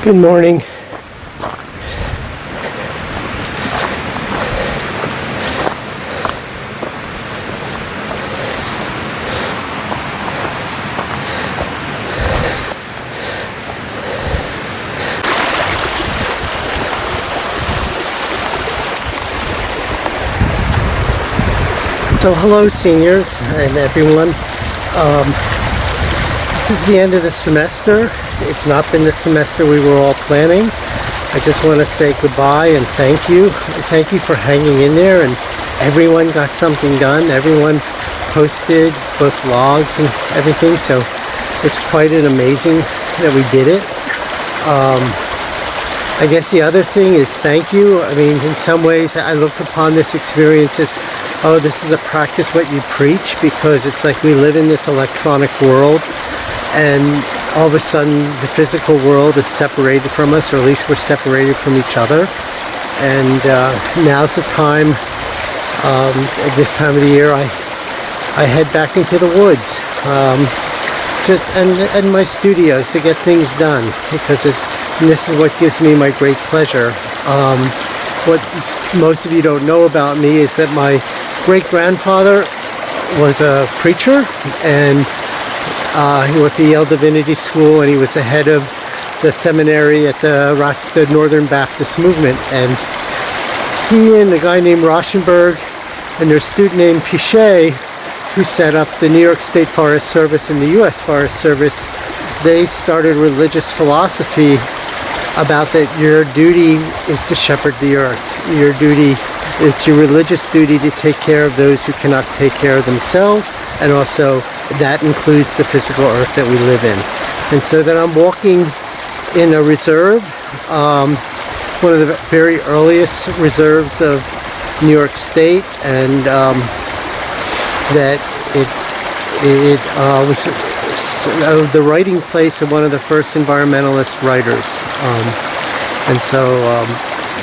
Good morning. So hello seniors and everyone. This is the end of the semester. It's not been the semester we were all planning. I just want to say goodbye and thank you. Thank you for hanging in there, and everyone got something done. Everyone posted both logs and everything, so it's quite an amazing that we did it. I guess the other thing is thank you. I mean, in some ways I looked upon this experience as, oh, this is a practice what you preach, because it's like we live in this electronic world and all of a sudden the physical world is separated from us, or at least we're separated from each other. And now's the time, at this time of the year, I head back into the woods, and my studios to get things done, because this is what gives me my great pleasure. What most of you don't know about me is that my great-grandfather was a preacher, and he went to Yale Divinity School, and he was the head of the seminary at the Northern Baptist movement. And he and a guy named Rauschenberg and their student named Pichet, who set up the New York State Forest Service and the U.S. Forest Service, they started religious philosophy about that your duty is to shepherd the earth. It's your religious duty to take care of those who cannot take care of themselves, and also that includes the physical earth that we live in. And so then I'm walking in a reserve, one of the very earliest reserves of New York State, and that it was the writing place of one of the first environmentalist writers. And so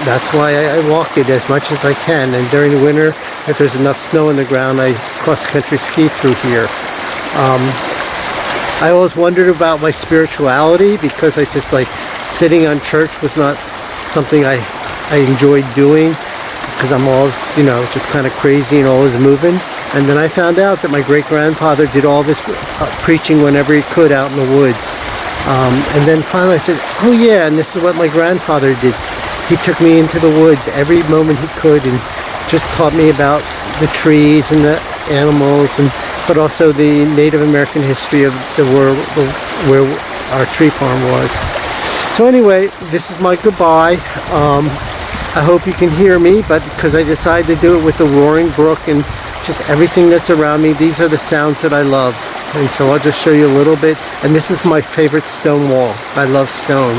that's why I walk it as much as I can. And during the winter, if there's enough snow on the ground, I cross-country ski through here. I always wondered about my spirituality, because I just like sitting on church was not something I enjoyed doing, because I'm always, just kind of crazy and always moving. And then I found out that my great-grandfather did all this preaching whenever he could out in the woods. And then finally I said, oh yeah, and this is what my grandfather did. He took me into the woods every moment he could and just taught me about the trees and the animals, but also the Native American history of the world where our tree farm was. So anyway, this is my goodbye. I hope you can hear me, but because I decided to do it with the roaring brook and just everything that's around me, these are the sounds that I love. And so I'll just show you a little bit. And this is my favorite stone wall. I love stone.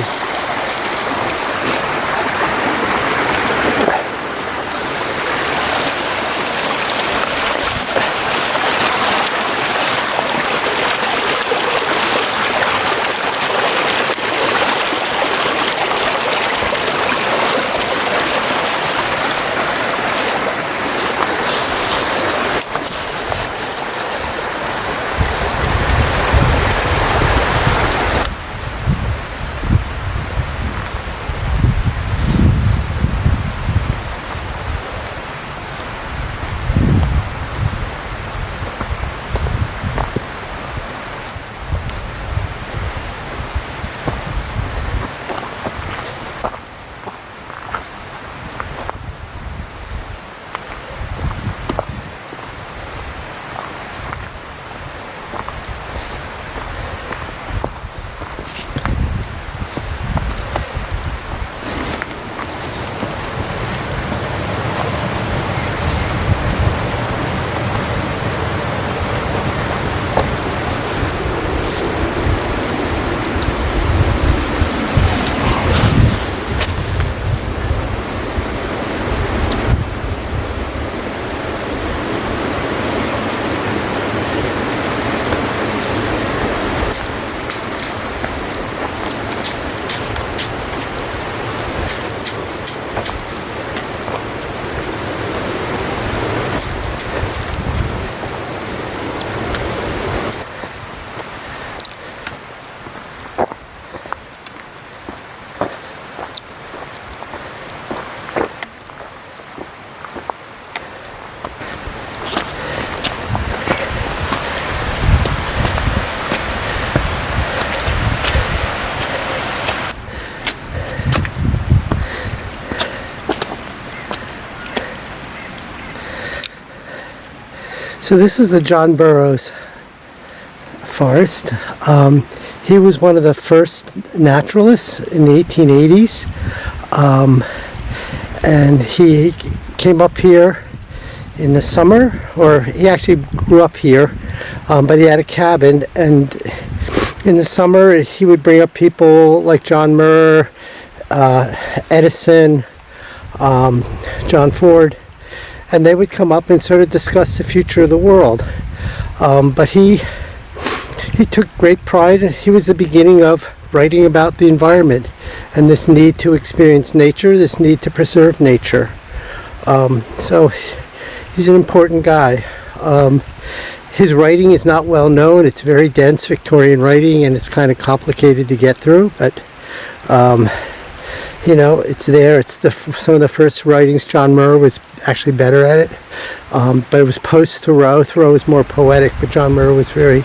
So this is the John Burroughs forest. He was one of the first naturalists in the 1880s, and he came up here in the summer, or he actually grew up here, but he had a cabin, and in the summer he would bring up people like John Muir, Edison, John Ford, and they would come up and sort of discuss the future of the world. But he took great pride. He was the beginning of writing about the environment and this need to experience nature, this need to preserve nature. So he's an important guy. His writing is not well known. It's very dense Victorian writing, and it's kind of complicated to get through, but you know, it's there. It's some of the first writings. John Muir was actually better at it, but it was post Thoreau. Thoreau was more poetic, but John Muir was very